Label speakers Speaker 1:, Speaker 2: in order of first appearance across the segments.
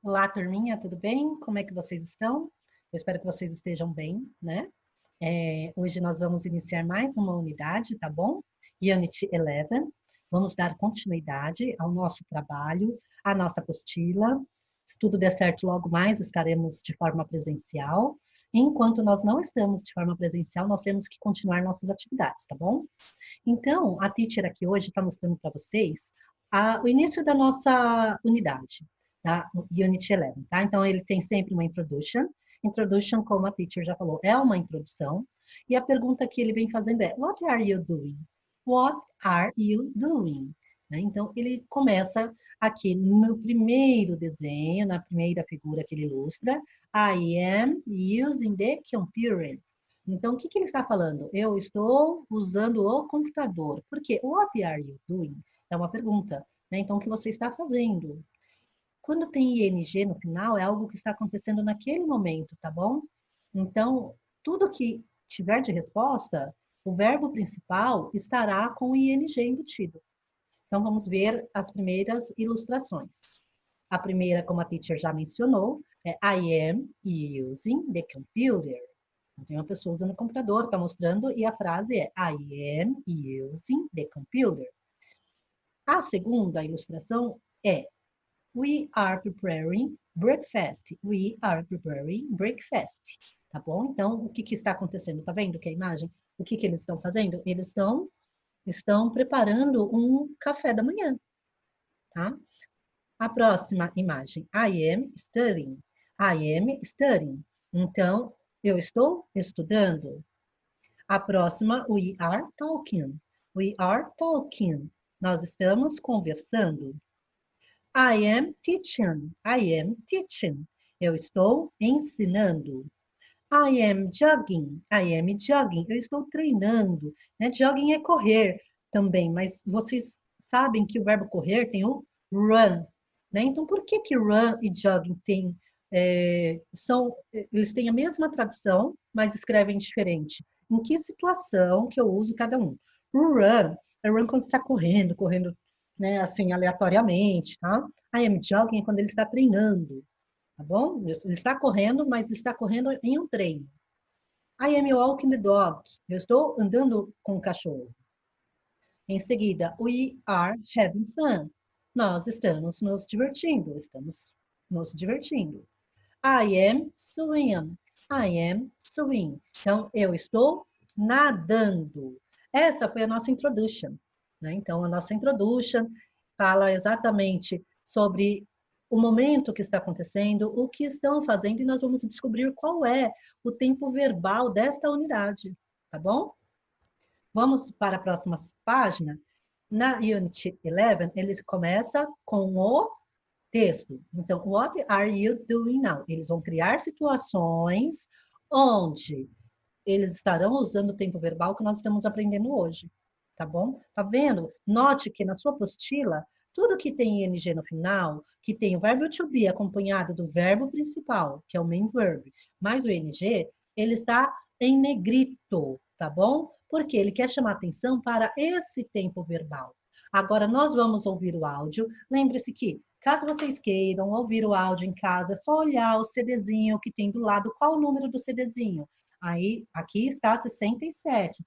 Speaker 1: Olá, turminha, tudo bem? Como é que vocês estão? Eu espero que vocês estejam bem, né? Hoje nós vamos iniciar mais uma unidade, tá bom? Unit 11. Vamos dar continuidade ao nosso trabalho, à nossa apostila. Se tudo der certo, logo mais estaremos de forma presencial. Enquanto nós não estamos de forma presencial, nós temos que continuar nossas atividades, tá bom? Então, a teacher aqui hoje está mostrando para vocês o início da nossa unidade, tá? Unit 11, tá? Então, ele tem sempre uma introduction. Introduction, como a teacher já falou, é uma introdução. E a pergunta que ele vem fazendo é, what are you doing? What are you doing? Né? Então, ele começa aqui no primeiro desenho, na primeira figura que ele ilustra, I am using the computer. Então, o que ele está falando? Eu estou usando o computador. Por quê? What are you doing? É uma pergunta. Né? Então, o que você está fazendo? Quando tem ing no final, é algo que está acontecendo naquele momento, tá bom? Então, tudo que tiver de resposta, o verbo principal estará com o ing embutido. Então, vamos ver as primeiras ilustrações. A primeira, como a teacher já mencionou, é I am using the computer. Tem uma pessoa usando o computador, está mostrando, e a frase é I am using the computer. A segunda ilustração é We are preparing breakfast. We are preparing breakfast. Tá bom? Então, o que está acontecendo? Tá vendo que a imagem? O que eles estão fazendo? Eles estão preparando um café da manhã, tá? A próxima imagem, I am studying. I am studying. Então, eu estou estudando. A próxima, we are talking. We are talking. Nós estamos conversando. I am teaching. I am teaching. Eu estou ensinando. I am jogging. I am jogging. Eu estou treinando. Né? Jogging é correr também, mas vocês sabem que o verbo correr tem o run. Né? Então, por que run e jogging eles têm a mesma tradução, mas escrevem diferente? Em que situação que eu uso cada um? O run é run quando você está correndo, né, assim, aleatoriamente, tá? I am jogging é quando ele está treinando, tá bom? Ele está correndo, mas está correndo em um treino. I am walking the dog. Eu estou andando com o cachorro. Em seguida, we are having fun. Nós estamos nos divertindo, estamos nos divertindo. I am swimming. I am swimming. Então, eu estou nadando. Essa foi a nossa introduction. Né? Então, a nossa introduction fala exatamente sobre o momento que está acontecendo, o que estão fazendo, e nós vamos descobrir qual é o tempo verbal desta unidade, tá bom? Vamos para a próxima página. Na Unit 11, ele começa com o texto. Então, what are you doing now? Eles vão criar situações onde eles estarão usando o tempo verbal que nós estamos aprendendo hoje, tá bom? Tá vendo? Note que na sua apostila, tudo que tem ing no final, que tem o verbo to be acompanhado do verbo principal, que é o main verb, mais o ing, ele está em negrito, tá bom? Porque ele quer chamar atenção para esse tempo verbal. Agora, nós vamos ouvir o áudio. Lembre-se que, caso vocês queiram ouvir o áudio em casa, é só olhar o CDzinho que tem do lado. Qual o número do CDzinho? Aí, aqui está 67,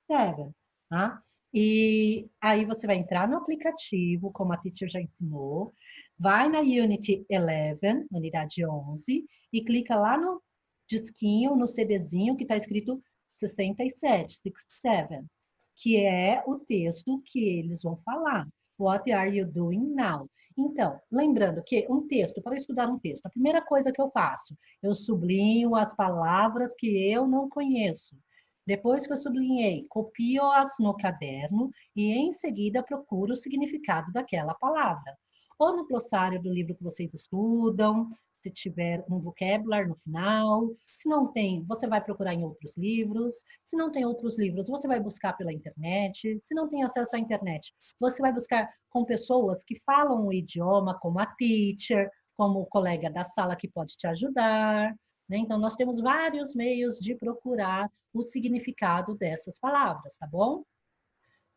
Speaker 1: 67, tá? E aí você vai entrar no aplicativo, como a teacher já ensinou, vai na Unity 11, unidade 11, e clica lá no disquinho, no CDzinho que está escrito 67, 67, que é o texto que eles vão falar. What are you doing now? Então, lembrando que um texto, para estudar um texto, a primeira coisa que eu faço, eu sublinho as palavras que eu não conheço. Depois que eu sublinhei, copio-as no caderno e em seguida procuro o significado daquela palavra. Ou no glossário do livro que vocês estudam, se tiver um vocabulary no final. Se não tem, você vai procurar em outros livros. Se não tem outros livros, você vai buscar pela internet. Se não tem acesso à internet, você vai buscar com pessoas que falam o idioma, como a teacher, como o colega da sala que pode te ajudar. Né? Então, nós temos vários meios de procurar o significado dessas palavras, tá bom?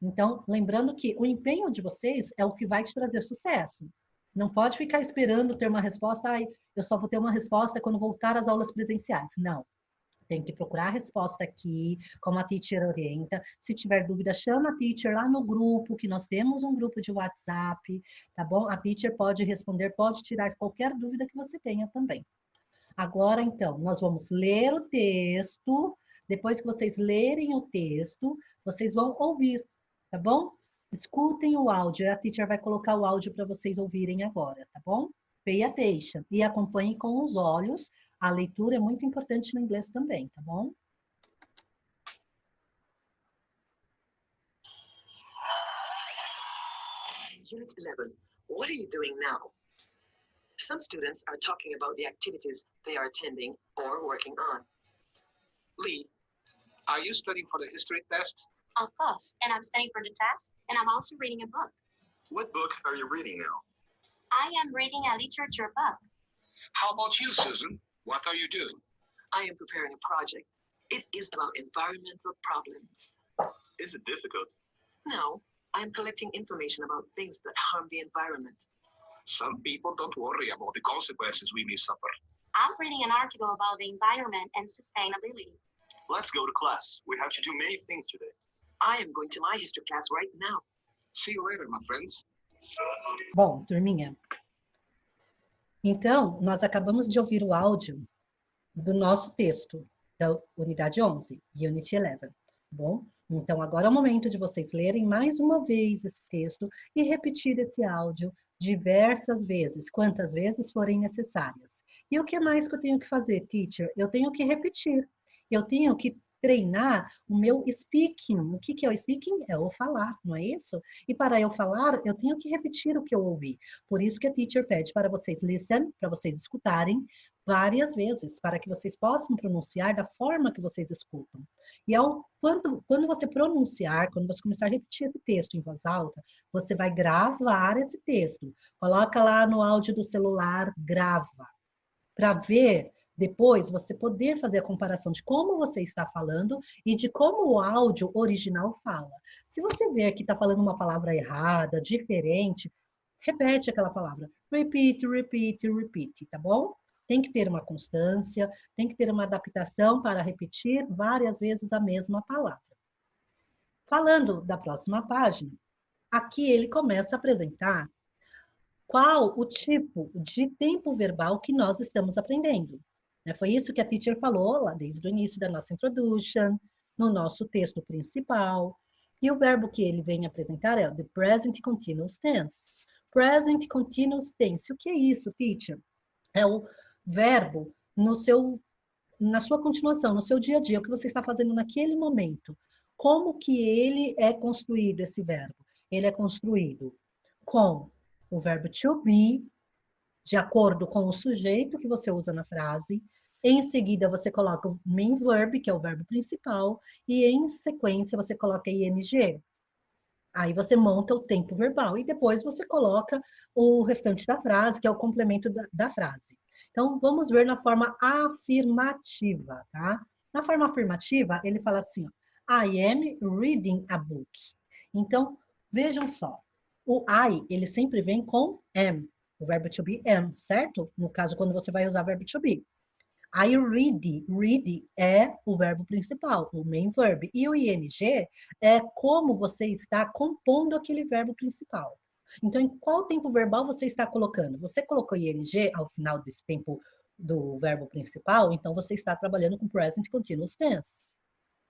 Speaker 1: Então, lembrando que o empenho de vocês é o que vai te trazer sucesso. Não pode ficar esperando ter uma resposta, ai, eu só vou ter uma resposta quando voltar às aulas presenciais. Não. Tem que procurar a resposta aqui, como a teacher orienta. Se tiver dúvida, chama a teacher lá no grupo, que nós temos um grupo de WhatsApp, tá bom? A teacher pode responder, pode tirar qualquer dúvida que você tenha também. Agora, então, nós vamos ler o texto. Depois que vocês lerem o texto, vocês vão ouvir, tá bom? Escutem o áudio. A teacher vai colocar o áudio para vocês ouvirem agora, tá bom? Pay attention. E acompanhem com os olhos. A leitura é muito importante no inglês também, tá bom?
Speaker 2: Unit 11. What are you doing now? Some students are talking about the activities they are attending or working on.
Speaker 3: Lee, are you studying for the history test?
Speaker 4: Of course, and I'm studying for the test, and I'm also reading a book.
Speaker 5: What book are you reading now?
Speaker 4: I am reading a literature book.
Speaker 3: How about you, Susan? What are you doing?
Speaker 2: I am preparing a project. It is about environmental problems.
Speaker 5: Is it difficult?
Speaker 2: No, I am collecting information about things that harm the environment.
Speaker 3: Some people don't worry about the consequences we may suffer.
Speaker 4: I'm reading an article about the environment and sustainability.
Speaker 5: Let's go to class. We have to do many things today.
Speaker 2: I am going to my history class right now.
Speaker 3: See you later, my friends.
Speaker 1: Bom, turminha. Então, nós acabamos de ouvir o áudio do nosso texto, da unidade 11, Unit 11, tá bom? Então, agora é o momento de vocês lerem mais uma vez esse texto e repetir esse áudio diversas vezes, quantas vezes forem necessárias. E o que mais que eu tenho que fazer, teacher? Eu tenho que repetir. Eu tenho que treinar o meu speaking. O que é o speaking? É o falar, não é isso? E para eu falar, eu tenho que repetir o que eu ouvi. Por isso que a teacher pede para vocês listen, para vocês escutarem várias vezes, para que vocês possam pronunciar da forma que vocês escutam. E quando você pronunciar, quando você começar a repetir esse texto em voz alta, você vai gravar esse texto. Coloca lá no áudio do celular, grava. Para ver depois você poder fazer a comparação de como você está falando e de como o áudio original fala. Se você vê que está falando uma palavra errada, diferente, repete aquela palavra. Repeat, repeat, repeat, tá bom? Tem que ter uma constância, tem que ter uma adaptação para repetir várias vezes a mesma palavra. Falando da próxima página, aqui ele começa a apresentar qual o tipo de tempo verbal que nós estamos aprendendo. Foi isso que a teacher falou lá desde o início da nossa introduction, no nosso texto principal. E o verbo que ele vem apresentar é o the present continuous tense. Present continuous tense. O que é isso, teacher? É o verbo na sua continuação, no seu dia a dia, o que você está fazendo naquele momento. Como que ele é construído, esse verbo? Ele é construído com o verbo to be, de acordo com o sujeito que você usa na frase. Em seguida, você coloca o main verb, que é o verbo principal, e em sequência você coloca ing. Aí você monta o tempo verbal e depois você coloca o restante da frase, que é o complemento da frase. Então, vamos ver na forma afirmativa, tá? Na forma afirmativa, ele fala assim, ó, I am reading a book. Então, vejam só, o I, ele sempre vem com am, o verbo to be am, certo? No caso, quando você vai usar o verbo to be. I read é o verbo principal, o main verb. E o ing é como você está compondo aquele verbo principal. Então, em qual tempo verbal você está colocando? Você colocou ing ao final desse tempo do verbo principal, então você está trabalhando com present continuous tense.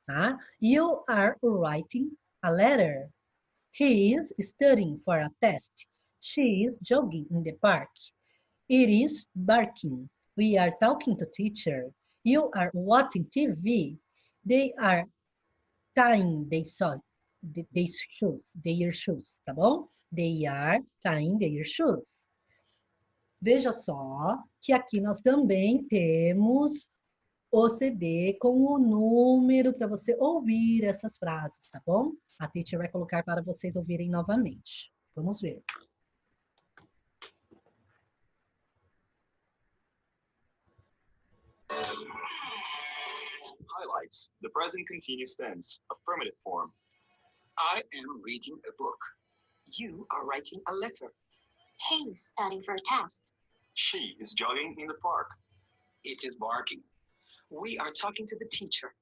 Speaker 1: Tá? You are writing a letter. He is studying for a test. She is jogging in the park. It is barking. We are talking to teacher. You are watching TV. They are tying their shoes, tá bom? They are tying their shoes. Veja só que aqui nós também temos o CD com o número para você ouvir essas frases, tá bom? A teacher vai colocar para vocês ouvirem novamente. Vamos ver.
Speaker 5: Highlights. The present continuous tense. Affirmative form.
Speaker 3: I am reading a book.
Speaker 2: You are writing a letter.
Speaker 4: He's studying for a test.
Speaker 5: She is jogging in the park.
Speaker 3: It is barking. We are talking to the teacher.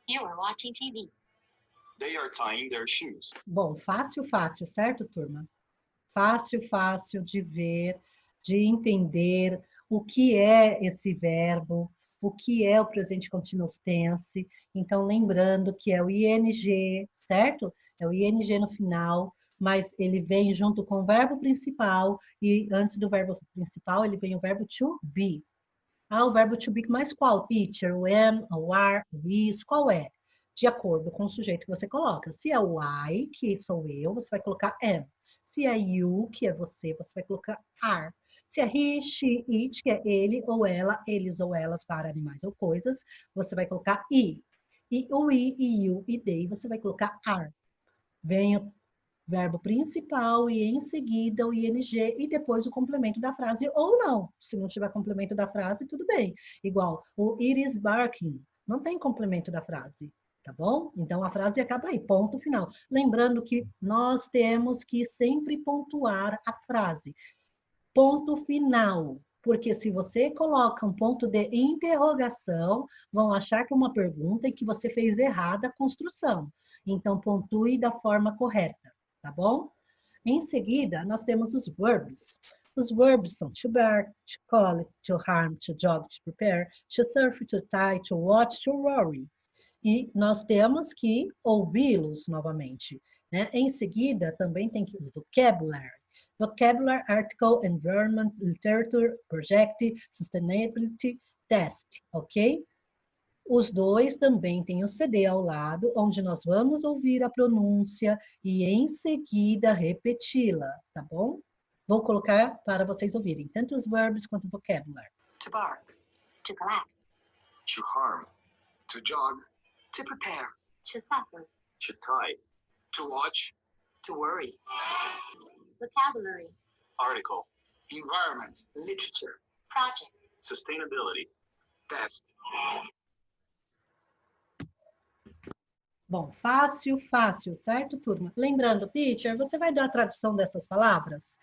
Speaker 4: You are watching TV.
Speaker 5: They are tying their shoes.
Speaker 1: Bom, fácil, fácil, certo, turma? Fácil, fácil de ver, de entender o que é esse verbo, o que é o presente continuous tense. Então, lembrando que é o ing, certo? É o ing no final, mas ele vem junto com o verbo principal e antes do verbo principal ele vem o verbo to be. Ah, o verbo to be, mas qual, teacher? O am, o are, o is, qual é? De acordo com o sujeito que você coloca. Se é o I, que sou eu, você vai colocar am. Se é you, que é você, você vai colocar are. Se é he, she, it, que é ele ou ela, eles ou elas para animais ou coisas, você vai colocar i. E o i, e you e they, você vai colocar are. Vem o verbo principal e em seguida o ing e depois o complemento da frase ou não. Se não tiver complemento da frase, tudo bem. Igual o it is barking, não tem complemento da frase, tá bom? Então a frase acaba aí, ponto final. Lembrando que nós temos que sempre pontuar a frase. Ponto final. Porque se você coloca um ponto de interrogação, vão achar que é uma pergunta e que você fez errada a construção. Então, pontue da forma correta, tá bom? Em seguida, nós temos os verbs. Os verbs são to bear, to call, to harm, to jog, to prepare, to surf, to tie, to watch, to worry. E nós temos que ouvi-los novamente, né? Em seguida, também tem que os vocabulary. Vocabulary, article, environment, literature, project, sustainability, test, ok? Os dois também têm o CD ao lado, onde nós vamos ouvir a pronúncia e em seguida repeti-la, tá bom? Vou colocar para vocês ouvirem tanto os verbos quanto o vocabulary.
Speaker 2: To bark,
Speaker 4: To collect.
Speaker 5: To harm.
Speaker 3: To jog.
Speaker 2: to prepare,
Speaker 4: To suffer.
Speaker 5: To tie.
Speaker 3: To watch.
Speaker 2: to worry,
Speaker 4: Vocabulary.
Speaker 5: Article.
Speaker 3: Environment. Literature.
Speaker 4: Project.
Speaker 5: Sustainability.
Speaker 3: Test.
Speaker 1: Bom, fácil, fácil, certo, turma? Lembrando, teacher, você vai dar a tradução dessas palavras?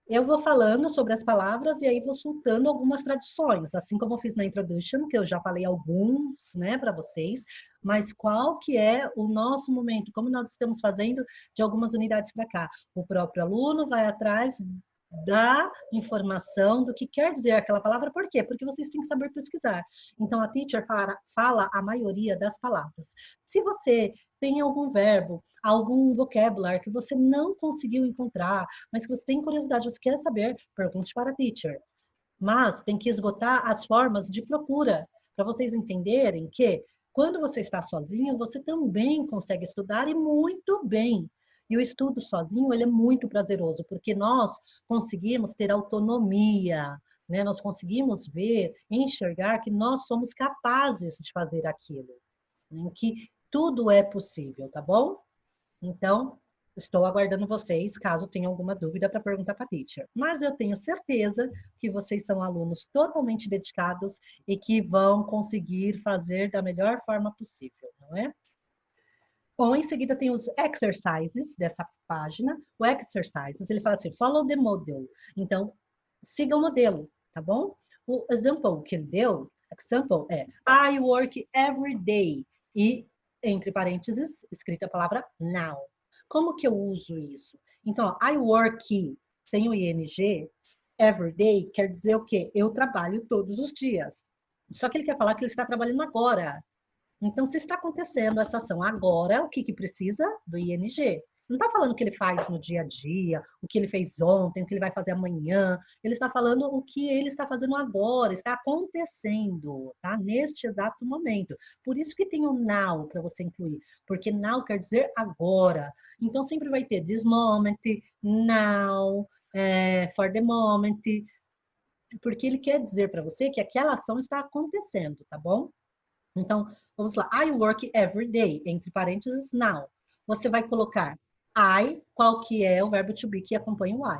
Speaker 1: Eu vou falando sobre as palavras e aí vou soltando algumas traduções, assim como eu fiz na introduction, que eu já falei alguns, né, para vocês, mas qual que é o nosso momento, como nós estamos fazendo de algumas unidades para cá. O próprio aluno vai atrás da informação do que quer dizer aquela palavra, por quê? Porque vocês têm que saber pesquisar. Então, a teacher fala a maioria das palavras. Se você tem algum verbo, algum vocabulário que você não conseguiu encontrar, mas que você tem curiosidade, você quer saber, pergunte para a teacher. Mas tem que esgotar as formas de procura, para vocês entenderem que quando você está sozinho, você também consegue estudar e muito bem. E o estudo sozinho, ele é muito prazeroso, porque nós conseguimos ter autonomia, né? Nós conseguimos ver, enxergar que nós somos capazes de fazer aquilo, em que tudo é possível, tá bom? Então, estou aguardando vocês, caso tenham alguma dúvida para perguntar para a teacher. Mas eu tenho certeza que vocês são alunos totalmente dedicados e que vão conseguir fazer da melhor forma possível, não é? Bom, em seguida tem os exercises dessa página. O exercises, ele fala assim, follow the model. Então, siga o modelo, tá bom? O example que ele deu, example é I work every day. E, entre parênteses, escrita a palavra now. Como que eu uso isso? Então, I work, sem o ing, every day, quer dizer o quê? Eu trabalho todos os dias. Só que ele quer falar que ele está trabalhando agora. Então, se está acontecendo essa ação agora, o que precisa? Do ing. Não está falando o que ele faz no dia a dia, o que ele fez ontem, o que ele vai fazer amanhã. Ele está falando o que ele está fazendo agora, está acontecendo, tá? Neste exato momento. Por isso que tem o now para você incluir, porque now quer dizer agora. Então, sempre vai ter this moment, now, for the moment, porque ele quer dizer para você que aquela ação está acontecendo, tá bom? Então, vamos lá. I work every day, entre parênteses, now. Você vai colocar I, qual que é o verbo to be que acompanha o I.